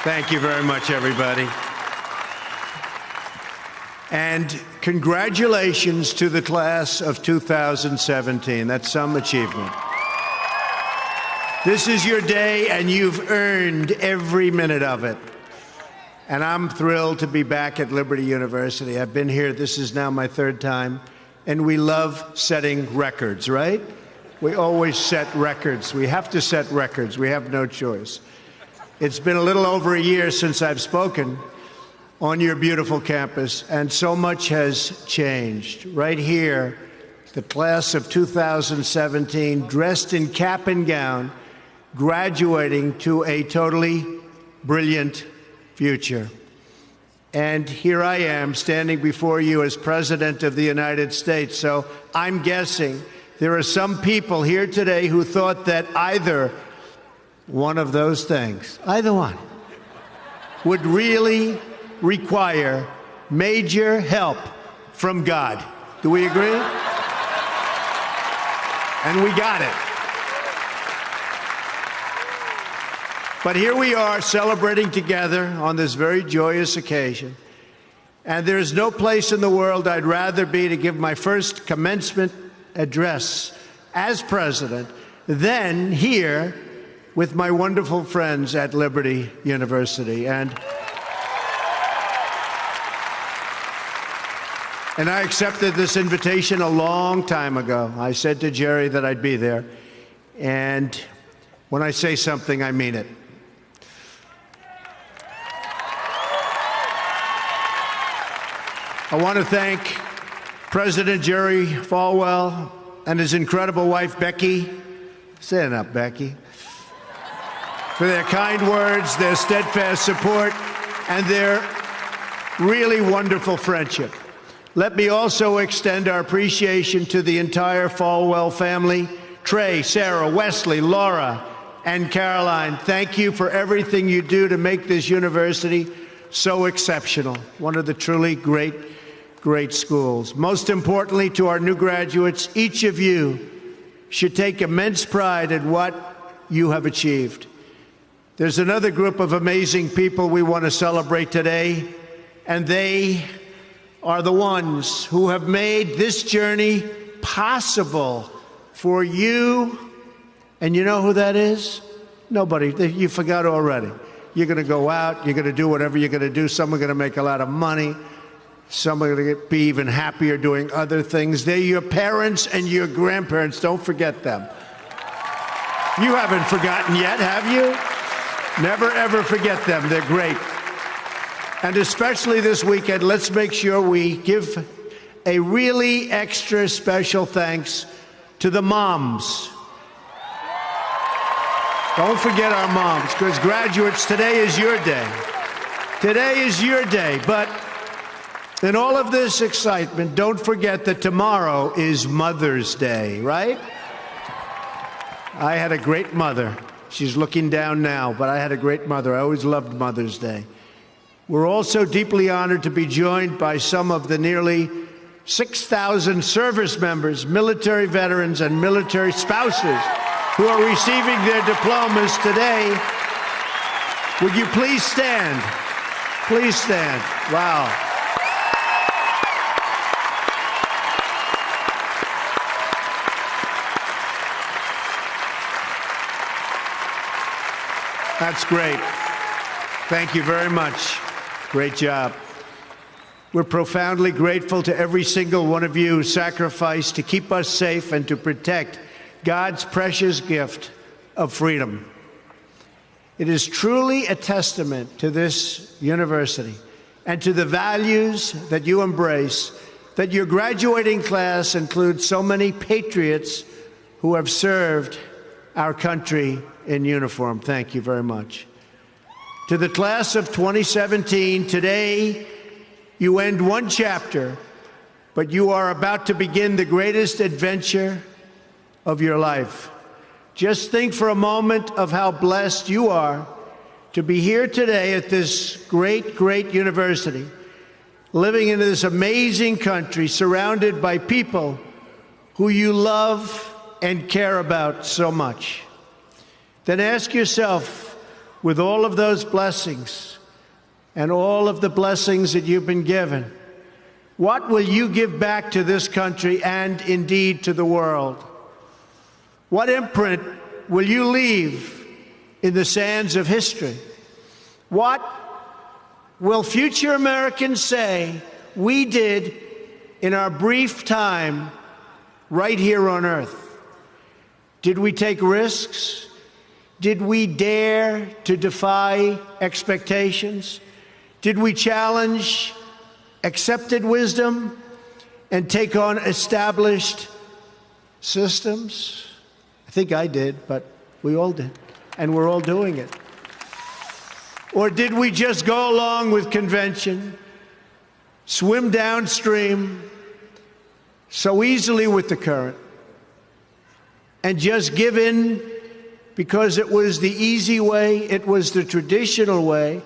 Thank you very much, everybody. And congratulations to the class of 2017. That's some achievement. This is your day, and you've earned every minute of it. And I'm thrilled to be back at Liberty University. I've been here, this is now my third time, and we love setting records, right? We always set records. We have to set records. We have no choice. It's been a little over a year since I've spoken on your beautiful campus, and so much has changed. Right here, the class of 2017, dressed in cap and gown, graduating to a totally brilliant future. And here I am, standing before you as President of the United States. So I'm guessing there are some people here today who thought that either one of those things, either one, would really require major help from God. Do we agree? And we got it. But here we are celebrating together on this very joyous occasion. And there's no place in the world I'd rather be to give my first commencement address as president than here with my wonderful friends at Liberty University. And I accepted this invitation a long time ago. I said to Jerry that I'd be there. And when I say something, I mean it. I want to thank President Jerry Falwell and his incredible wife, Becky. Stand up, Becky. For their kind words, their steadfast support, and their really wonderful friendship. Let me also extend our appreciation to the entire Falwell family, Trey, Sarah, Wesley, Laura, and Caroline. Thank you for everything you do to make this university so exceptional. One of the truly great schools. Most importantly, to our new graduates, each of you should take immense pride in what you have achieved. There's another group of amazing people we want to celebrate today, and they are the ones who have made this journey possible for you. And you know who that is? Nobody. You forgot already. You're going to go out. You're going to do whatever you're going to do. Some are going to make a lot of money. Some are going to be even happier doing other things. They're your parents and your grandparents. Don't forget them. You haven't forgotten yet, have you? Never, ever forget them. They're great. And especially this weekend, let's make sure we give a really extra special thanks to the moms. Don't forget our moms, because graduates, today is your day. Today is your day. But in all of this excitement, don't forget that tomorrow is Mother's Day, right? I had a great mother. She's looking down now, but I had a great mother. I always loved Mother's Day. We're also deeply honored to be joined by some of the nearly 6,000 service members, military veterans, and military spouses who are receiving their diplomas today. Would you please stand? Please stand. Wow. That's great. Thank you very much. Great job. We're profoundly grateful to every single one of you who sacrificed to keep us safe and to protect God's precious gift of freedom. It is truly a testament to this university and to the values that you embrace that your graduating class includes so many patriots who have served our country in uniform. Thank you very much. To the class of 2017, today you end one chapter, but you are about to begin the greatest adventure of your life. Just think for a moment of how blessed you are to be here today at this great university, living in this amazing country, surrounded by people who you love and care about so much. Then ask yourself, with all of those blessings and all of the blessings that you've been given, what will you give back to this country and indeed to the world? What imprint will you leave in the sands of history? What will future Americans say we did in our brief time right here on earth? Did we take risks? Did we dare to defy expectations? Did we challenge accepted wisdom and take on established systems? I think I did, but we all did, and we're all doing it. Or did we just go along with convention, swim downstream so easily with the current, and just give in because it was the easy way, it was the traditional way,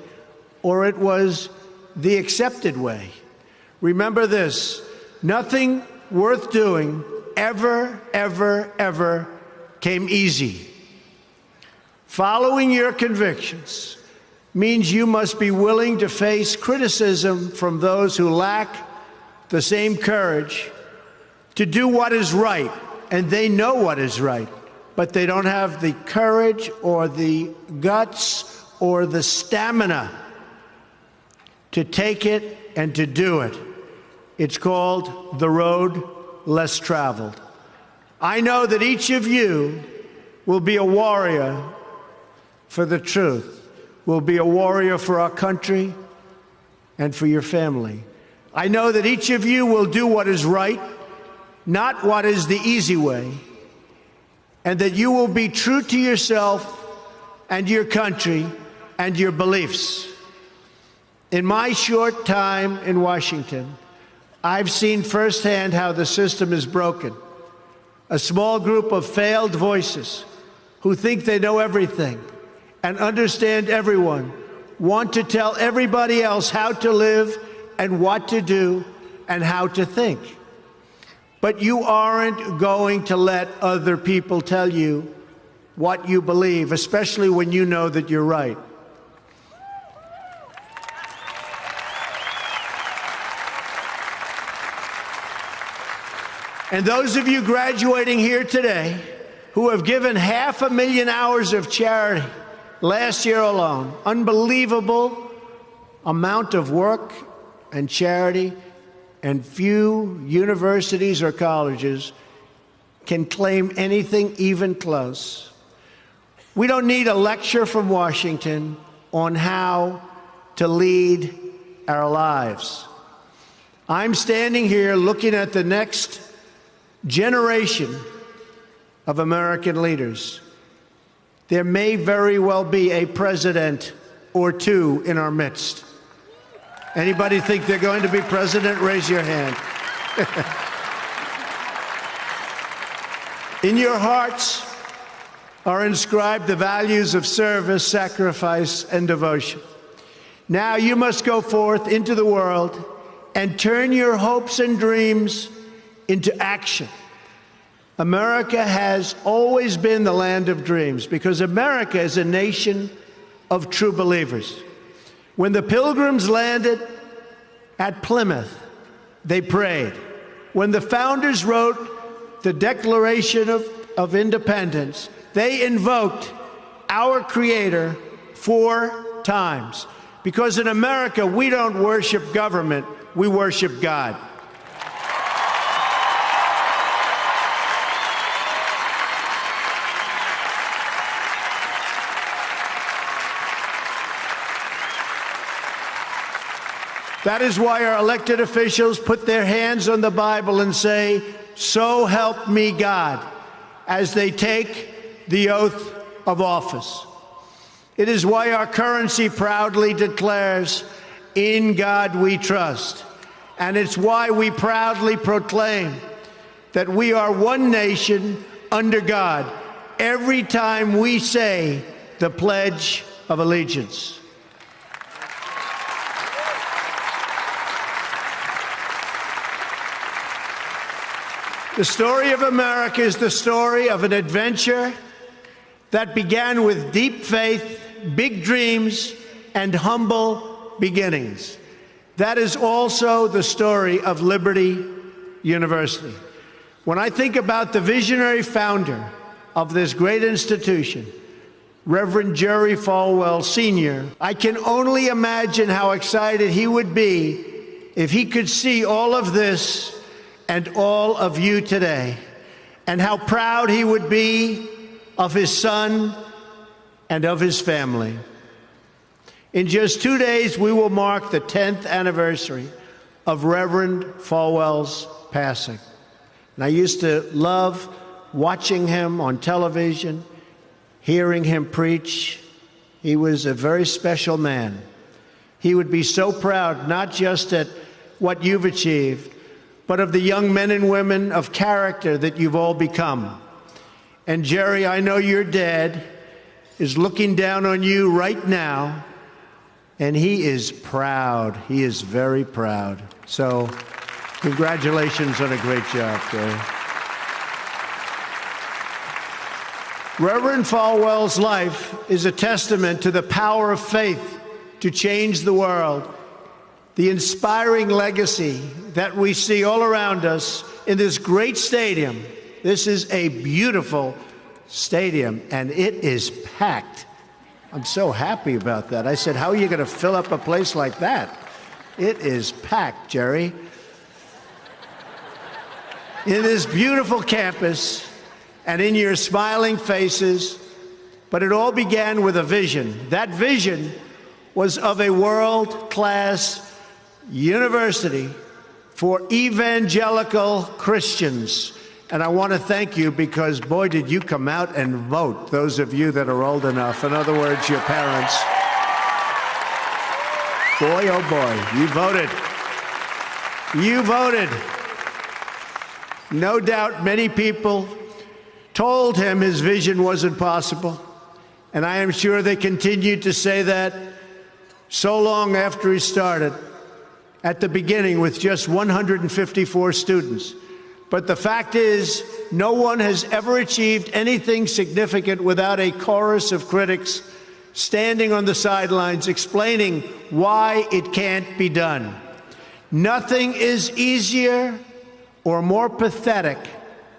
or it was the accepted way? Remember this: nothing worth doing ever, ever, ever came easy. Following your convictions means you must be willing to face criticism from those who lack the same courage to do what is right, and they know what is right, but they don't have the courage or the guts or the stamina to take it and to do it. It's called the road less traveled. I know that each of you will be a warrior for the truth, will be a warrior for our country and for your family. I know that each of you will do what is right, not what is the easy way, and that you will be true to yourself and your country and your beliefs. In my short time in Washington, I've seen firsthand how the system is broken. A small group of failed voices who think they know everything and understand everyone want to tell everybody else how to live and what to do and how to think. But you aren't going to let other people tell you what you believe, especially when you know that you're right. And those of you graduating here today who have given 500,000 hours of charity last year alone, unbelievable amount of work and charity, and few universities or colleges can claim anything even close. We don't need a lecture from Washington on how to lead our lives. I'm standing here looking at the next generation of American leaders. There may very well be a president or two in our midst. Anybody think they're going to be president? Raise your hand. In your hearts are inscribed the values of service, sacrifice, and devotion. Now you must go forth into the world and turn your hopes and dreams into action. America has always been the land of dreams because America is a nation of true believers. When the Pilgrims landed at Plymouth, they prayed. When the founders wrote the Declaration of Independence, they invoked our Creator 4 times. Because in America, we don't worship government, we worship God. That is why our elected officials put their hands on the Bible and say, "So help me God," as they take the oath of office. It is why our currency proudly declares, "In God we trust." And it's why we proudly proclaim that we are one nation under God every time we say the Pledge of Allegiance. The story of America is the story of an adventure that began with deep faith big dreams and humble beginnings. That is also the story of Liberty University. When I think about the visionary founder of this great institution, Reverend Jerry Falwell Sr., I can only imagine how excited he would be if he could see all of this and all of you today, and how proud he would be of his son and of his family. In just 2 days, we will mark the 10th anniversary of Reverend Falwell's passing. And I used to love watching him on television, hearing him preach. He was a very special man. He would be so proud, not just at what you've achieved, but of the young men and women of character that you've all become. And Jerry, I know your dad is looking down on you right now, and he is proud. He is very proud. So congratulations on a great job, Jerry. Reverend Falwell's life is a testament to the power of faith to change the world, the inspiring legacy that we see all around us in this great stadium. This is a beautiful stadium, and it is packed. I'm so happy about that. I said, how are you going to fill up a place like that? It is packed, Jerry. In this beautiful campus and in your smiling faces, but it all began with a vision. That vision was of a world-class university for evangelical Christians. And I want to thank you because, boy, did you come out and vote, those of you that are old enough. In other words, your parents. Boy, oh boy, you voted. You voted. No doubt many people told him his vision wasn't possible. And I am sure they continued to say that so long after he started, at the beginning with just 154 students. But the fact is, no one has ever achieved anything significant without a chorus of critics standing on the sidelines explaining why it can't be done. Nothing is easier or more pathetic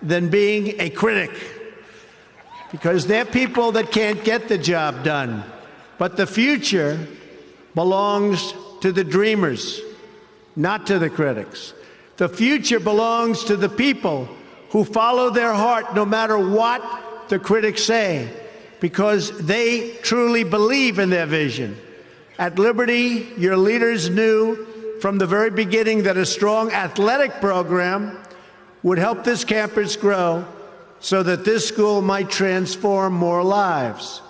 than being a critic, because they're people that can't get the job done. But the future belongs to the dreamers, not to the critics. The future belongs to the people who follow their heart no matter what the critics say, because they truly believe in their vision. At Liberty, your leaders knew from the very beginning that a strong athletic program would help this campus grow so that this school might transform more lives.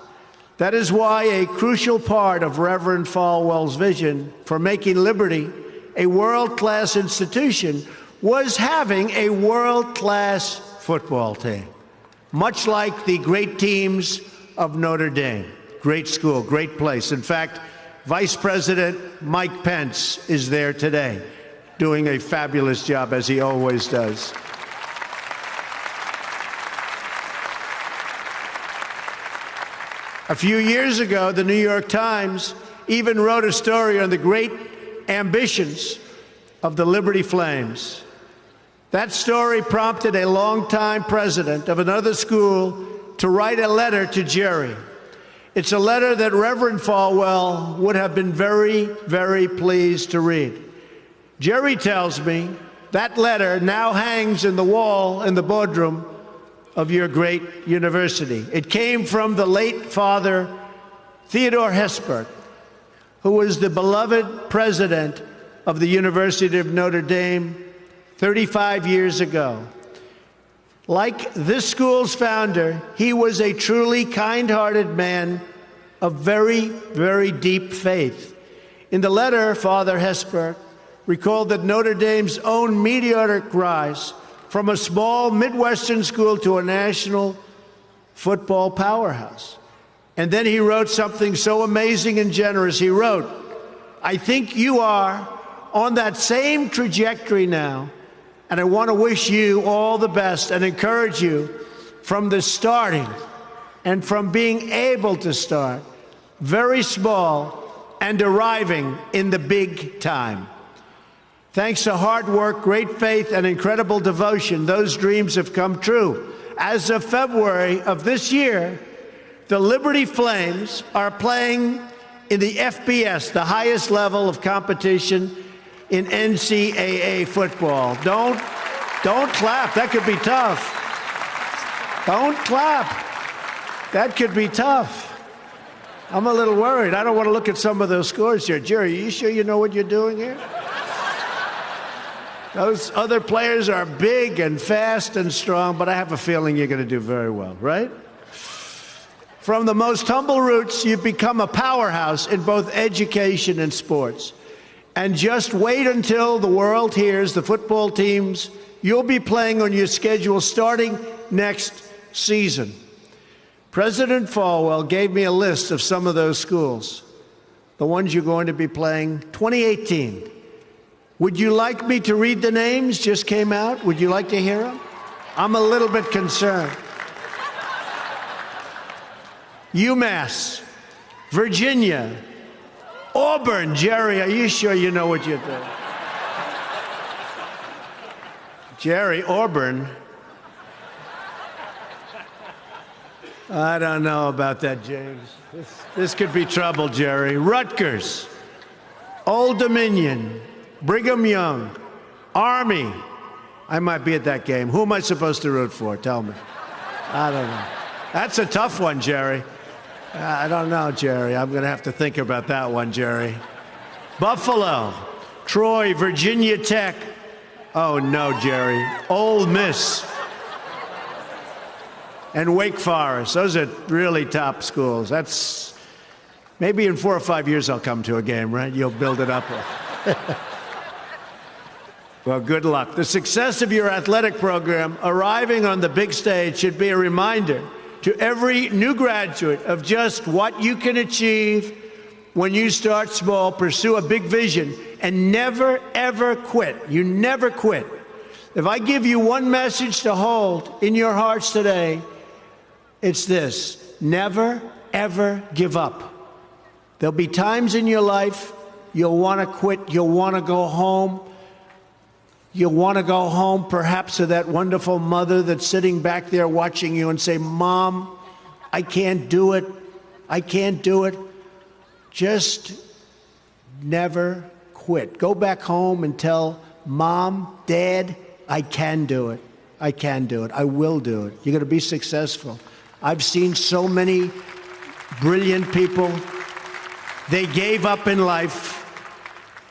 That is why a crucial part of Reverend Falwell's vision for making Liberty a world-class institution was having a world-class football team, much like the great teams of Notre Dame. Great school, great place. In fact, Vice President Mike Pence is there today, doing a fabulous job, as he always does. A few years ago, the New York Times even wrote a story on the great ambitions of the Liberty Flames. That story prompted a longtime president of another school to write a letter to Jerry. It's a letter that Reverend Falwell would have been very, very pleased to read. Jerry tells me that letter now hangs in the wall in the boardroom of your great university. It came from the late Father Theodore Hesburgh, who was the beloved president of the University of Notre Dame 35 years ago. Like this school's founder, he was a truly kind-hearted man of very, very deep faith. In the letter, Father Hesburgh recalled that Notre Dame's own meteoric rise from a small Midwestern school to a national football powerhouse. And then he wrote something so amazing and generous. He wrote, "I think you are on that same trajectory now, and I want to wish you all the best and encourage you from the starting and from being able to start. very small, and arriving in the big time. Thanks to hard work, great faith, and incredible devotion, those dreams have come true. As of February of this year, the Liberty Flames are playing in the FBS, the highest level of competition in NCAA football. Don't clap. That could be tough. Don't clap. That could be tough. I'm a little worried. I don't want to look at some of those scores here. Jerry, are you sure you know what you're doing here? Those other players are big and fast and strong, but I have a feeling you're going to do very well, right? From the most humble roots, you've become a powerhouse in both education and sports. And just wait until the world hears the football teams you'll be playing on your schedule starting next season. President Falwell gave me a list of some of those schools, the ones you're going to be playing 2018. Would you like me to read the names? Just came out. Would you like to hear them? I'm a little bit concerned. UMass, Virginia, Auburn. Jerry, are you sure you know what you're doing? Jerry, Auburn. I don't know about that, James. This could be trouble, Jerry. Rutgers, Old Dominion, Brigham Young, Army. I might be at that game. Who am I supposed to root for? Tell me. I don't know. That's a tough one, Jerry. I don't know, Jerry. I'm going to have to think about that one, Jerry. Buffalo, Troy, Virginia Tech. Oh, no, Jerry. Ole Miss. And Wake Forest. Those are really top schools. That's maybe in 4 or 5 years I'll come to a game, right? You'll build it up. Well, good luck. The success of your athletic program arriving on the big stage should be a reminder to every new graduate of just what you can achieve when you start small, pursue a big vision, and never, ever quit. You never quit. If I give you one message to hold in your hearts today, it's this: never, ever give up. There'll be times in your life you'll want to quit, you'll want to go home. You'll want to go home perhaps to that wonderful mother that's sitting back there watching you and say, Mom, I can't do it. I can't do it. Just never quit. Go back home and tell Mom, Dad, I can do it. I can do it. I will do it. You're going to be successful. I've seen so many brilliant people. They gave up in life.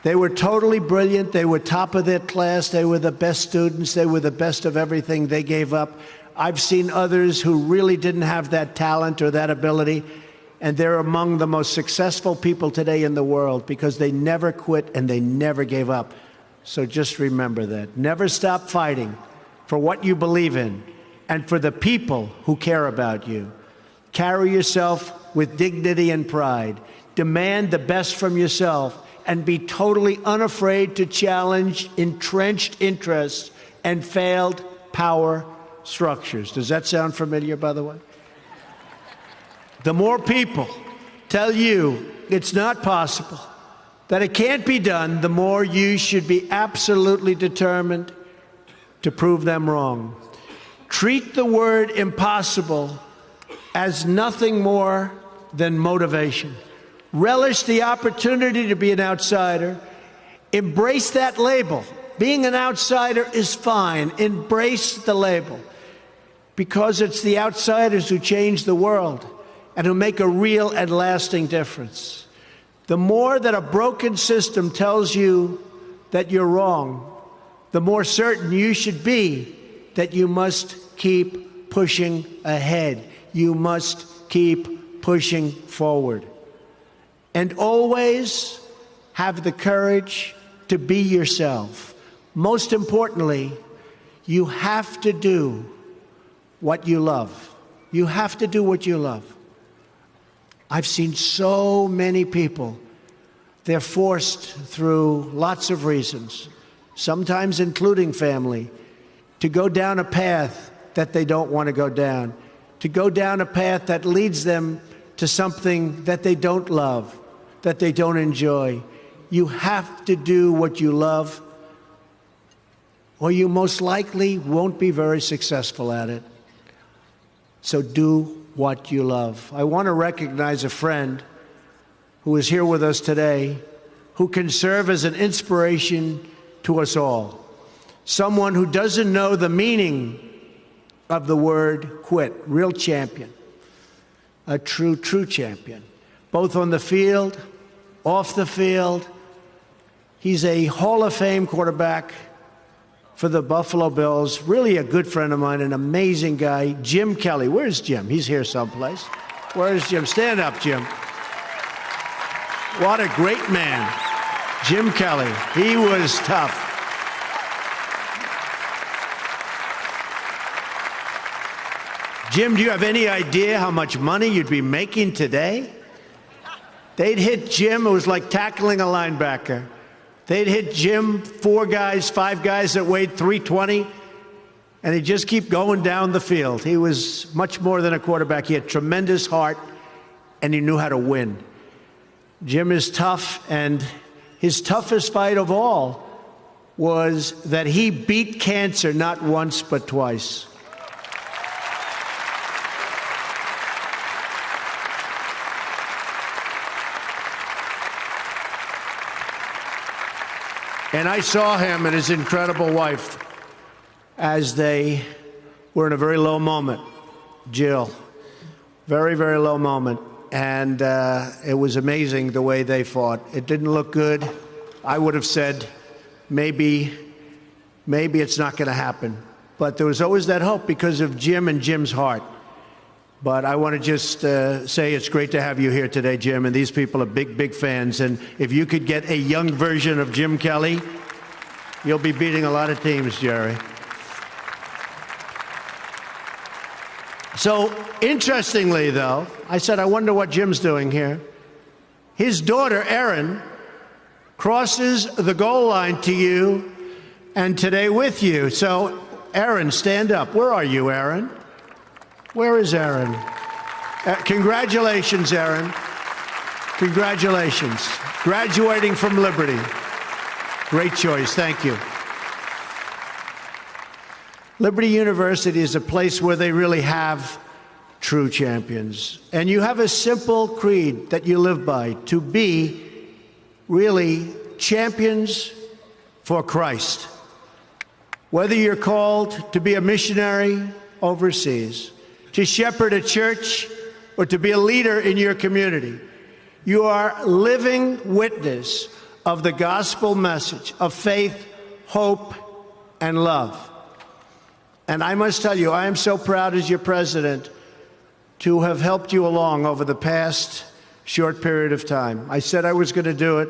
They were totally brilliant. They were top of their class. They were the best students. They were the best of everything. They gave up. I've seen others who really didn't have that talent or that ability, and they're among the most successful people today in the world because they never quit and they never gave up. So just remember that. Never stop fighting for what you believe in and for the people who care about you. Carry yourself with dignity and pride. Demand the best from yourself, and be totally unafraid to challenge entrenched interests and failed power structures. Does that sound familiar, by the way? The more people tell you it's not possible, that it can't be done, the more you should be absolutely determined to prove them wrong. Treat the word impossible as nothing more than motivation. Relish the opportunity to be an outsider. Embrace that label. Being an outsider is fine. Embrace the label, because it's the outsiders who change the world and who make a real and lasting difference. The more that a broken system tells you that you're wrong, the more certain you should be that you must keep pushing ahead. You must keep pushing forward. And always have the courage to be yourself. Most importantly, you have to do what you love. You have to do what you love. I've seen so many people, they're forced through lots of reasons, sometimes including family, to go down a path that they don't want to go down, to go down a path that leads them to something that they don't love, that they don't enjoy. You have to do what you love, or you most likely won't be very successful at it. So do what you love. I want to recognize a friend who is here with us today, who can serve as an inspiration to us all. Someone who doesn't know the meaning of the word quit. Real champion. A true champion. Both on the field, off the field. He's a Hall of Fame quarterback for the Buffalo Bills. Really a good friend of mine, an amazing guy. Jim Kelly. Where's Jim? He's here someplace. Where's Jim? Stand up, Jim. What a great man. Jim Kelly. He was tough. Jim, do you have any idea how much money you'd be making today? They'd hit Jim. It was like tackling a linebacker. They'd hit Jim, 4 guys, 5 guys that weighed 320, and he'd just keep going down the field. He was much more than a quarterback. He had tremendous heart, and he knew how to win. Jim is tough, and his toughest fight of all was that he beat cancer not once but twice. And I saw him and his incredible wife as they were in a very low moment. Jill, very, very low moment. And it was amazing the way they fought. It didn't look good. I would have said, maybe it's not going to happen. But there was always that hope because of Jim and Jim's heart. But I want to just say it's great to have you here today, Jim, and these people are big, big fans. And if you could get a young version of Jim Kelly, you'll be beating a lot of teams, Jerry. So, interestingly, though, I said, I wonder what Jim's doing here. His daughter, Erin, crosses the goal line to you and today with you. So, Erin, stand up. Where are you, Erin? Where is Erin? Congratulations, Erin. Congratulations. Graduating from Liberty. Great choice. Thank you. Liberty University is a place where they really have true champions. And you have a simple creed that you live by, to be really champions for Christ. Whether you're called to be a missionary overseas, to shepherd a church, or to be a leader in your community, you are living witness of the gospel message of faith, hope, and love. And I must tell you, I am so proud as your president to have helped you along over the past short period of time. I said I was going to do it,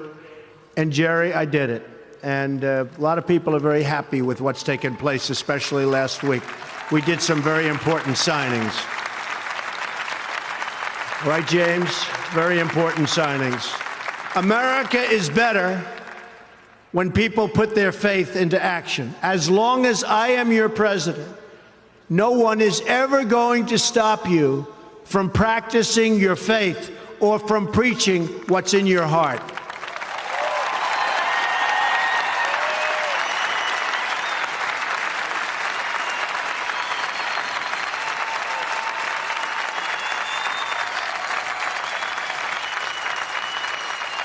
and Jerry, I did it. And a lot of people are very happy with what's taken place, especially last week. We did some very important signings. Right, James? Very important signings. America is better when people put their faith into action. As long as I am your president, no one is ever going to stop you from practicing your faith or from preaching what's in your heart.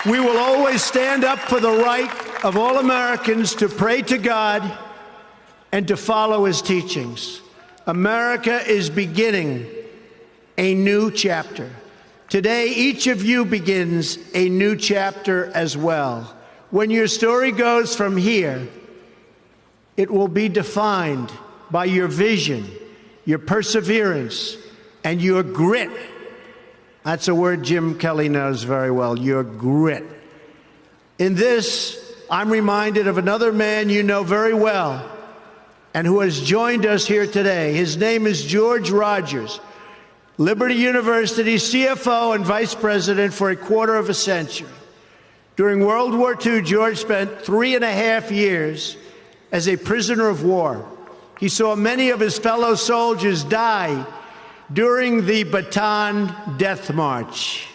We will always stand up for the right of all Americans to pray to God and to follow his teachings. America is beginning a new chapter. Today, each of you begins a new chapter as well. When your story goes from here, it will be defined by your vision, your perseverance, and your grit. That's a word Jim Kelly knows very well, your grit. In this, I'm reminded of another man you know very well and who has joined us here today. His name is George Rogers, Liberty University CFO and Vice President for a quarter of a century. During World War II, George spent 3.5 years as a prisoner of war. He saw many of his fellow soldiers die during the Bataan Death March.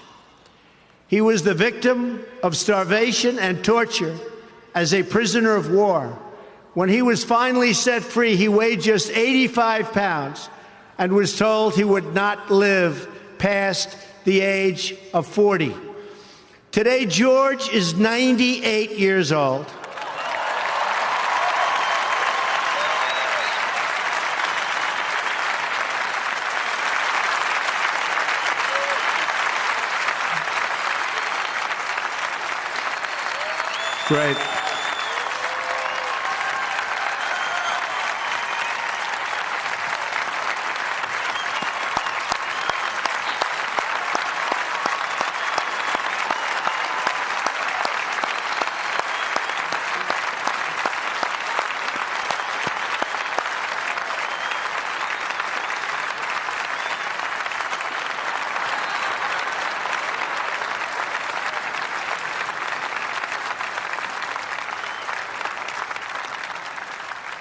He was the victim of starvation and torture as a prisoner of war. When he was finally set free, he weighed just 85 pounds and was told he would not live past the age of 40. Today, George is 98 years old. Great.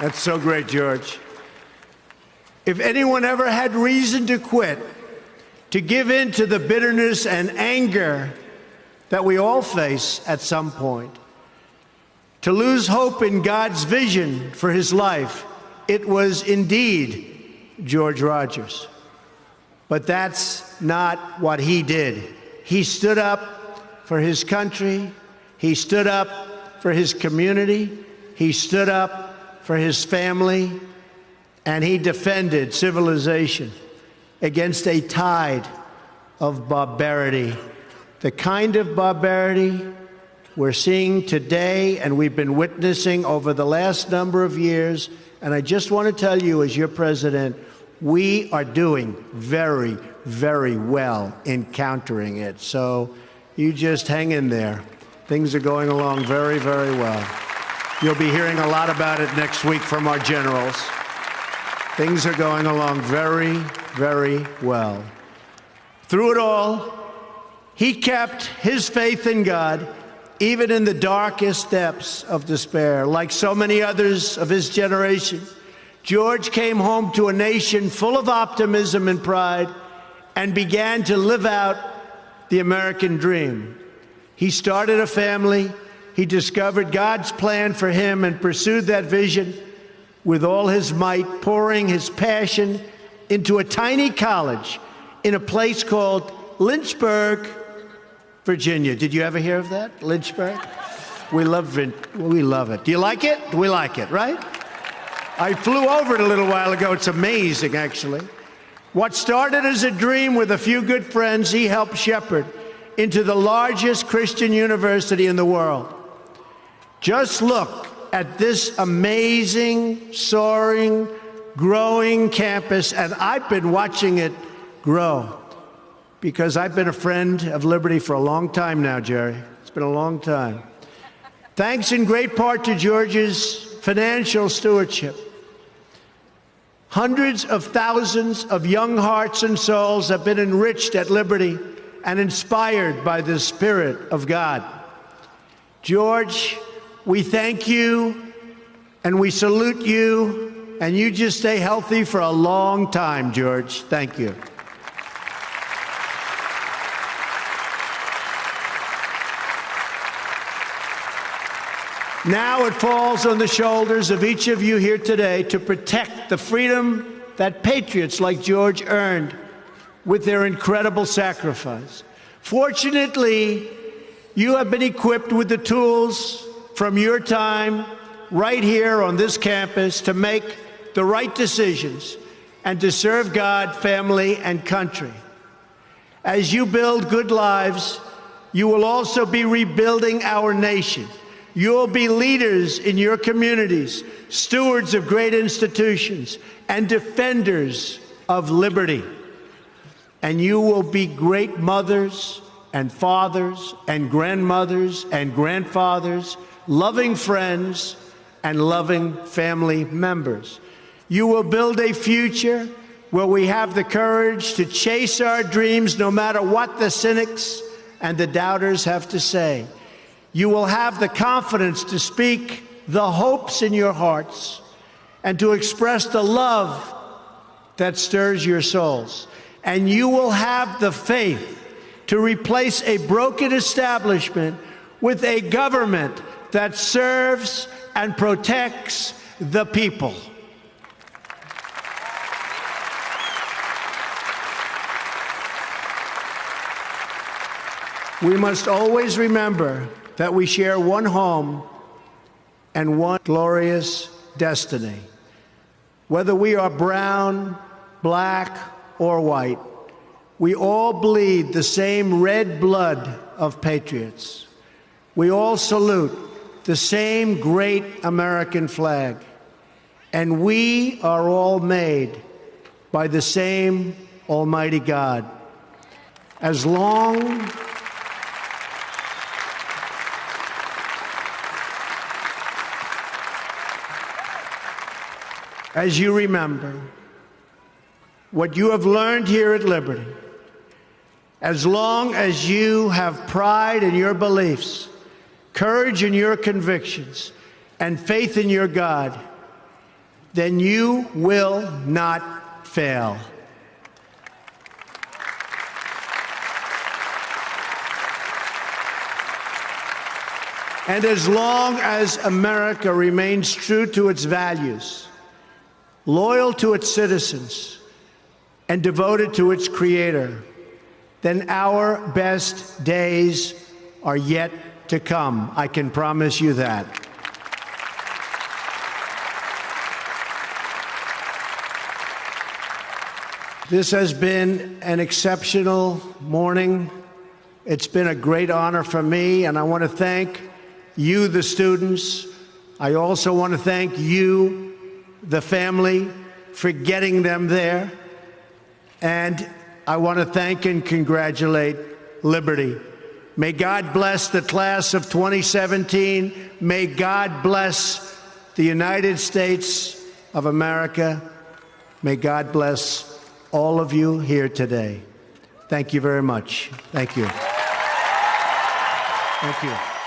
That's so great, George. If anyone ever had reason to quit, to give in to the bitterness and anger that we all face at some point, to lose hope in God's vision for his life, it was indeed George Rogers. But that's not what he did. He stood up for his country. He stood up for his community. He stood up for his family, and he defended civilization against a tide of barbarity, the kind of barbarity we're seeing today and we've been witnessing over the last number of years. And I just want to tell you, as your president, we are doing very, very well in countering it. So you just hang in there. Things are going along very, very well. You'll be hearing a lot about it next week from our generals. Things are going along very, very well. Through it all, he kept his faith in God, even in the darkest depths of despair. Like so many others of his generation, George came home to a nation full of optimism and pride and began to live out the American dream. He started a family. He discovered God's plan for him and pursued that vision with all his might, pouring his passion into a tiny college in a place called Lynchburg, Virginia. Did you ever hear of that? Lynchburg? We love it. Do you like it? We like it, right? I flew over it a little while ago. It's amazing, actually. What started as a dream with a few good friends, he helped shepherd into the largest Christian university in the world. Just look at this amazing, soaring, growing campus, and I've been watching it grow because I've been a friend of Liberty for a long time now, Jerry. It's been a long time. Thanks in great part to George's financial stewardship. Hundreds of thousands of young hearts and souls have been enriched at Liberty and inspired by the Spirit of God. George, we thank you and we salute you, and you just stay healthy for a long time, George. Thank you. Now it falls on the shoulders of each of you here today to protect the freedom that patriots like George earned with their incredible sacrifice. Fortunately, you have been equipped with the tools from your time right here on this campus to make the right decisions and to serve God, family, and country. As you build good lives, you will also be rebuilding our nation. You'll be leaders in your communities, stewards of great institutions, and defenders of liberty. And you will be great mothers and fathers and grandmothers and grandfathers, loving friends and loving family members. You will build a future where we have the courage to chase our dreams no matter what the cynics and the doubters have to say. You will have the confidence to speak the hopes in your hearts and to express the love that stirs your souls. and you will have the faith to replace a broken establishment with a government that serves and protects the people. We must always remember that we share one home and one glorious destiny. Whether we are brown, black, or white, we all bleed the same red blood of patriots. We all salute the same great American flag, and we are all made by the same Almighty God. As long as you remember what you have learned here at Liberty, as long as you have pride in your beliefs, courage in your convictions, and faith in your God, then you will not fail. And as long as America remains true to its values, loyal to its citizens, and devoted to its Creator, then our best days are yet to come. I can promise you that. This has been an exceptional morning. It's been a great honor for me, and I want to thank you, the students. I also want to thank you, the family, for getting them there. And I want to thank and congratulate Liberty. May God bless the class of 2017. May God bless the United States of America. May God bless all of you here today. Thank you very much. Thank you. Thank you.